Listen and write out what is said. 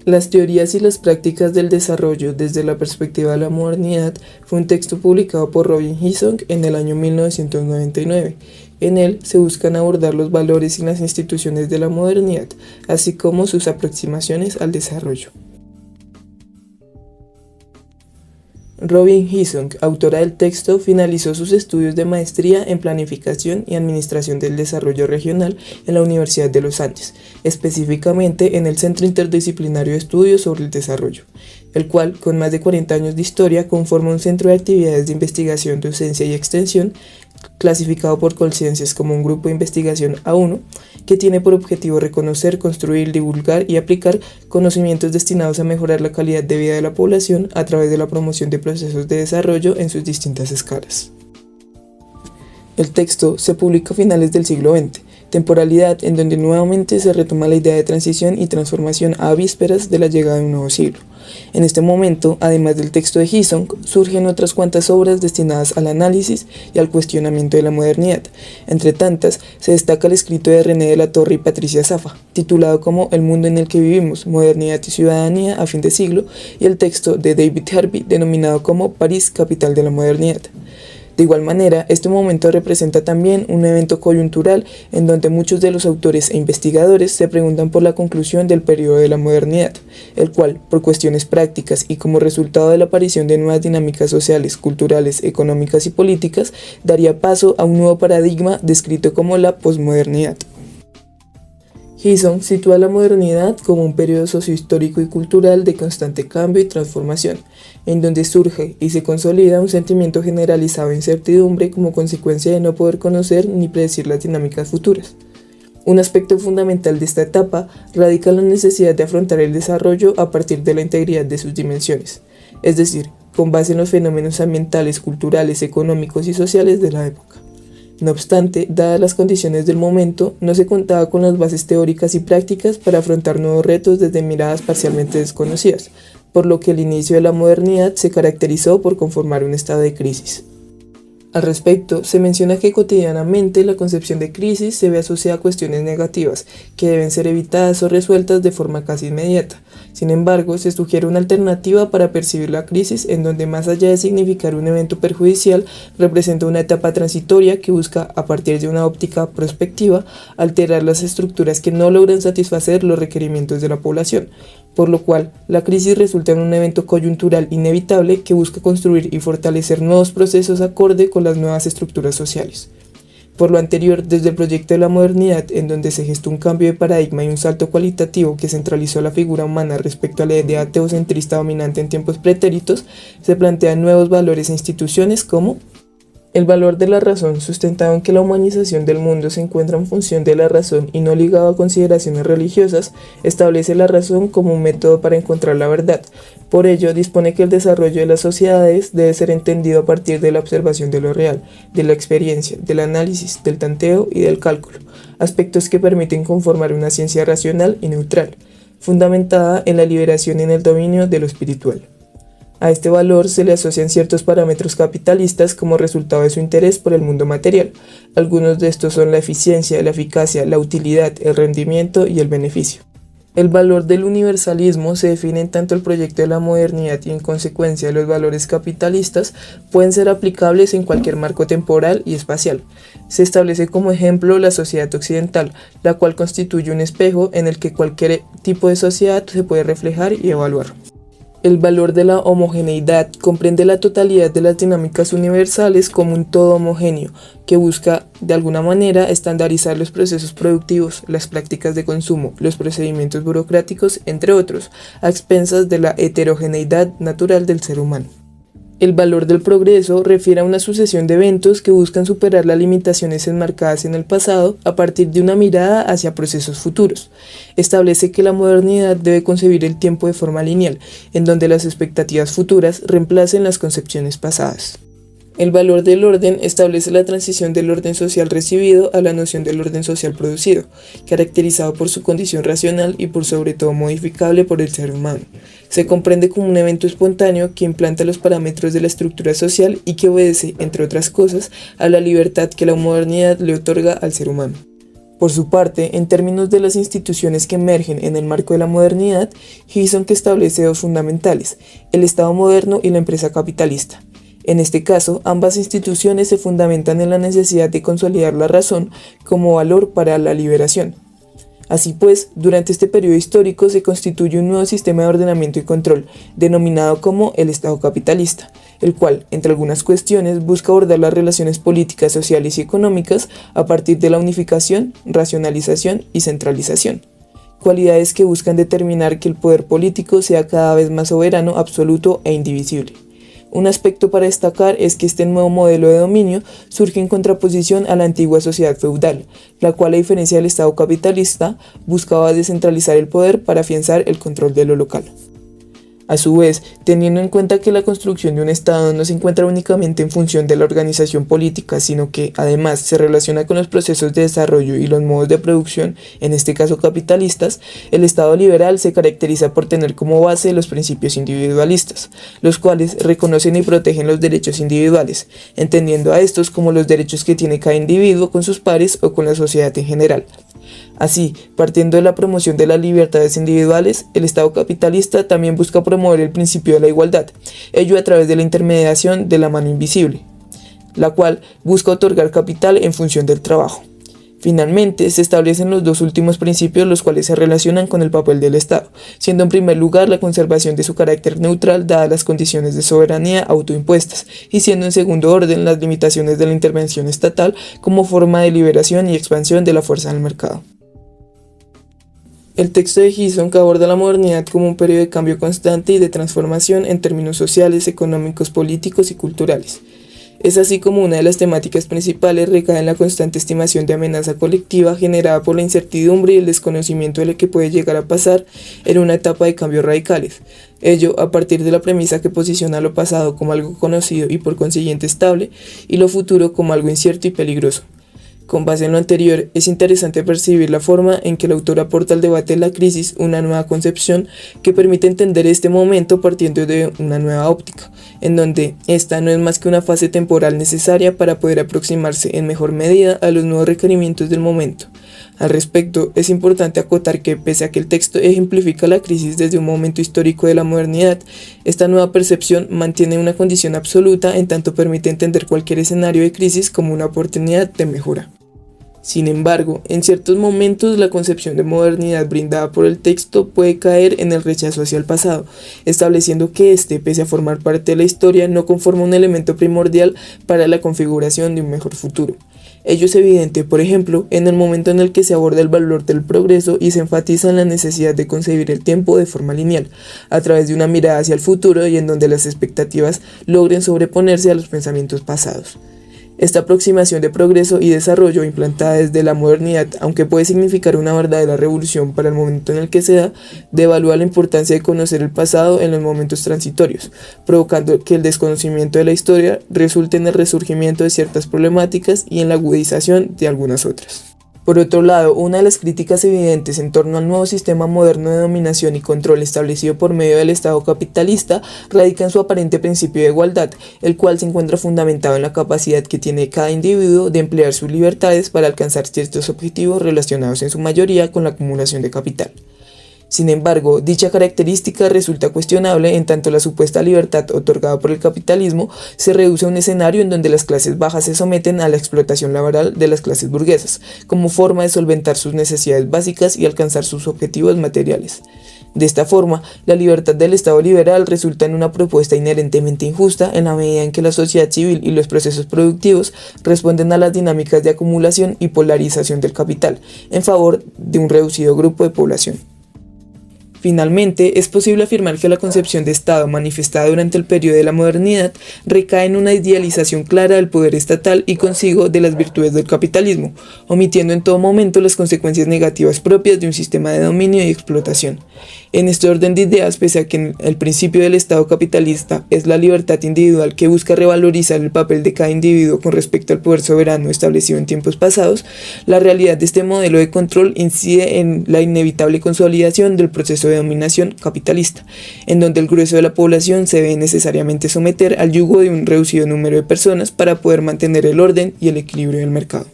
Las teorías y las prácticas del desarrollo desde la perspectiva de la modernidad fue un texto publicado por Robin Hisong en el año 1999. En él se buscan abordar los valores y las instituciones de la modernidad, así como sus aproximaciones al desarrollo. Robin Hisong, autora del texto, finalizó sus estudios de maestría en Planificación y Administración del Desarrollo Regional en la Universidad de los Andes, específicamente en el Centro Interdisciplinario de Estudios sobre el Desarrollo, el cual, con más de 40 años de historia, conforma un centro de actividades de investigación, docencia y extensión, clasificado por Colciencias como un grupo de investigación A1, que tiene por objetivo reconocer, construir, divulgar y aplicar conocimientos destinados a mejorar la calidad de vida de la población a través de la promoción de procesos de desarrollo en sus distintas escalas. El texto se publicó a finales del siglo XX, temporalidad en donde nuevamente se retoma la idea de transición y transformación a vísperas de la llegada de un nuevo siglo. En este momento, además del texto de Hisong, surgen otras cuantas obras destinadas al análisis y al cuestionamiento de la modernidad. Entre tantas, se destaca el escrito de René de la Torre y Patricia Safa, titulado como El mundo en el que vivimos, modernidad y ciudadanía a fin de siglo, y el texto de David Harvey, denominado como París, capital de la modernidad. De igual manera, este momento representa también un evento coyuntural en donde muchos de los autores e investigadores se preguntan por la conclusión del periodo de la modernidad, el cual, por cuestiones prácticas y como resultado de la aparición de nuevas dinámicas sociales, culturales, económicas y políticas, daría paso a un nuevo paradigma descrito como la posmodernidad. Hisong sitúa la modernidad como un periodo sociohistórico y cultural de constante cambio y transformación, en donde surge y se consolida un sentimiento generalizado de incertidumbre como consecuencia de no poder conocer ni predecir las dinámicas futuras. Un aspecto fundamental de esta etapa radica en la necesidad de afrontar el desarrollo a partir de la integridad de sus dimensiones, es decir, con base en los fenómenos ambientales, culturales, económicos y sociales de la época. No obstante, dadas las condiciones del momento, no se contaba con las bases teóricas y prácticas para afrontar nuevos retos desde miradas parcialmente desconocidas, por lo que el inicio de la modernidad se caracterizó por conformar un estado de crisis. Al respecto, se menciona que cotidianamente la concepción de crisis se ve asociada a cuestiones negativas, que deben ser evitadas o resueltas de forma casi inmediata. Sin embargo, se sugiere una alternativa para percibir la crisis en donde, más allá de significar un evento perjudicial, representa una etapa transitoria que busca, a partir de una óptica prospectiva, alterar las estructuras que no logran satisfacer los requerimientos de la población, por lo cual la crisis resulta en un evento coyuntural inevitable que busca construir y fortalecer nuevos procesos acorde con las nuevas estructuras sociales. Por lo anterior, desde el proyecto de la modernidad, en donde se gestó un cambio de paradigma y un salto cualitativo que centralizó la figura humana respecto a la idea teocentrista dominante en tiempos pretéritos, se plantean nuevos valores e instituciones como el valor de la razón, sustentado en que la humanización del mundo se encuentra en función de la razón y no ligado a consideraciones religiosas, establece la razón como un método para encontrar la verdad. Por ello, dispone que el desarrollo de las sociedades debe ser entendido a partir de la observación de lo real, de la experiencia, del análisis, del tanteo y del cálculo, aspectos que permiten conformar una ciencia racional y neutral, fundamentada en la liberación y en el dominio de lo espiritual. A este valor se le asocian ciertos parámetros capitalistas como resultado de su interés por el mundo material. Algunos de estos son la eficiencia, la eficacia, la utilidad, el rendimiento y el beneficio. El valor del universalismo se define en tanto el proyecto de la modernidad y en consecuencia los valores capitalistas pueden ser aplicables en cualquier marco temporal y espacial. Se establece como ejemplo la sociedad occidental, la cual constituye un espejo en el que cualquier tipo de sociedad se puede reflejar y evaluar. El valor de la homogeneidad comprende la totalidad de las dinámicas universales como un todo homogéneo, que busca, de alguna manera, estandarizar los procesos productivos, las prácticas de consumo, los procedimientos burocráticos, entre otros, a expensas de la heterogeneidad natural del ser humano. El valor del progreso refiere a una sucesión de eventos que buscan superar las limitaciones enmarcadas en el pasado a partir de una mirada hacia procesos futuros. Establece que la modernidad debe concebir el tiempo de forma lineal, en donde las expectativas futuras reemplacen las concepciones pasadas. El valor del orden establece la transición del orden social recibido a la noción del orden social producido, caracterizado por su condición racional y por sobre todo modificable por el ser humano. Se comprende como un evento espontáneo que implanta los parámetros de la estructura social y que obedece, entre otras cosas, a la libertad que la modernidad le otorga al ser humano. Por su parte, en términos de las instituciones que emergen en el marco de la modernidad, Hison establece dos fundamentales: el Estado moderno y la empresa capitalista. En este caso, ambas instituciones se fundamentan en la necesidad de consolidar la razón como valor para la liberación. Así pues, durante este periodo histórico se constituye un nuevo sistema de ordenamiento y control, denominado como el Estado capitalista, el cual, entre algunas cuestiones, busca abordar las relaciones políticas, sociales y económicas a partir de la unificación, racionalización y centralización, cualidades que buscan determinar que el poder político sea cada vez más soberano, absoluto e indivisible. Un aspecto para destacar es que este nuevo modelo de dominio surge en contraposición a la antigua sociedad feudal, la cual, a diferencia del Estado capitalista, buscaba descentralizar el poder para afianzar el control de lo local. A su vez, teniendo en cuenta que la construcción de un Estado no se encuentra únicamente en función de la organización política, sino que además se relaciona con los procesos de desarrollo y los modos de producción, en este caso capitalistas, el Estado liberal se caracteriza por tener como base los principios individualistas, los cuales reconocen y protegen los derechos individuales, entendiendo a estos como los derechos que tiene cada individuo con sus pares o con la sociedad en general. Así, partiendo de la promoción de las libertades individuales, el Estado capitalista también busca promover el principio de la igualdad, ello a través de la intermediación de la mano invisible, la cual busca otorgar capital en función del trabajo. Finalmente, se establecen los dos últimos principios, los cuales se relacionan con el papel del Estado, siendo en primer lugar la conservación de su carácter neutral dadas las condiciones de soberanía autoimpuestas, y siendo en segundo orden las limitaciones de la intervención estatal como forma de liberación y expansión de la fuerza del mercado. El texto de Hison aborda la modernidad como un periodo de cambio constante y de transformación en términos sociales, económicos, políticos y culturales. Es así como una de las temáticas principales recae en la constante estimación de amenaza colectiva generada por la incertidumbre y el desconocimiento de lo que puede llegar a pasar en una etapa de cambios radicales. Ello a partir de la premisa que posiciona lo pasado como algo conocido y por consiguiente estable, y lo futuro como algo incierto y peligroso. Con base en lo anterior, es interesante percibir la forma en que el autor aporta al debate de la crisis una nueva concepción que permite entender este momento partiendo de una nueva óptica, en donde esta no es más que una fase temporal necesaria para poder aproximarse en mejor medida a los nuevos requerimientos del momento. Al respecto, es importante acotar que, pese a que el texto ejemplifica la crisis desde un momento histórico de la modernidad, esta nueva percepción mantiene una condición absoluta en tanto permite entender cualquier escenario de crisis como una oportunidad de mejora. Sin embargo, en ciertos momentos la concepción de modernidad brindada por el texto puede caer en el rechazo hacia el pasado, estableciendo que este, pese a formar parte de la historia, no conforma un elemento primordial para la configuración de un mejor futuro. Ello es evidente, por ejemplo, en el momento en el que se aborda el valor del progreso y se enfatiza en la necesidad de concebir el tiempo de forma lineal, a través de una mirada hacia el futuro y en donde las expectativas logren sobreponerse a los pensamientos pasados. Esta aproximación de progreso y desarrollo implantada desde la modernidad, aunque puede significar una verdadera revolución para el momento en el que se da, devalúa la importancia de conocer el pasado en los momentos transitorios, provocando que el desconocimiento de la historia resulte en el resurgimiento de ciertas problemáticas y en la agudización de algunas otras. Por otro lado, una de las críticas evidentes en torno al nuevo sistema moderno de dominación y control establecido por medio del Estado capitalista radica en su aparente principio de igualdad, el cual se encuentra fundamentado en la capacidad que tiene cada individuo de emplear sus libertades para alcanzar ciertos objetivos relacionados en su mayoría con la acumulación de capital. Sin embargo, dicha característica resulta cuestionable en tanto la supuesta libertad otorgada por el capitalismo se reduce a un escenario en donde las clases bajas se someten a la explotación laboral de las clases burguesas, como forma de solventar sus necesidades básicas y alcanzar sus objetivos materiales. De esta forma, la libertad del Estado liberal resulta en una propuesta inherentemente injusta en la medida en que la sociedad civil y los procesos productivos responden a las dinámicas de acumulación y polarización del capital, en favor de un reducido grupo de población. Finalmente, es posible afirmar que la concepción de Estado manifestada durante el periodo de la modernidad recae en una idealización clara del poder estatal y consigo de las virtudes del capitalismo, omitiendo en todo momento las consecuencias negativas propias de un sistema de dominio y explotación. En este orden de ideas, pese a que el principio del Estado capitalista es la libertad individual que busca revalorizar el papel de cada individuo con respecto al poder soberano establecido en tiempos pasados, la realidad de este modelo de control incide en la inevitable consolidación del proceso de dominación capitalista, en donde el grueso de la población se ve necesariamente someter al yugo de un reducido número de personas para poder mantener el orden y el equilibrio del mercado.